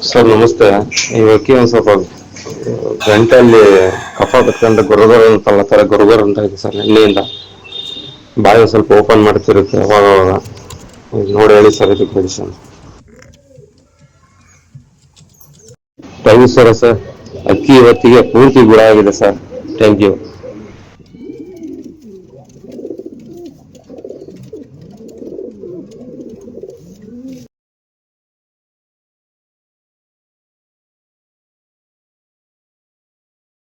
Sir ನಮಸ್ತೆ. ಇವಕ್ಕೆ ಒಂದ್ ಸ್ವಲ್ಪ ಗಂಟಲ್ಲಿ ಕಫ ಕಟ್ಕೊಂಡು ಗುರುಗರ್ ಅಂತಲ್ಲ ತರ ಗುರುಗರ್ ಅಂತ ಇದೆ ಸರ್ ನಿನ್ನೆಯಿಂದ. ಬಾಯಿ ಸ್ವಲ್ಪ ಓಪನ್ ಮಾಡ್ತಿರುತ್ತೆ ಅವಾಗವಾಗ. ನೋಡಿ ಹೇಳಿ ಸರ್ ಇದಕ್ಕೆ ಮೆಡಿಸಿನ್. Thank you sir. ಅಕ್ಕಿ ಇವತ್ತಿಗೆ ಪೂರ್ತಿ ಗುಣ ಆಗಿದೆ ಸರ್. Thank you.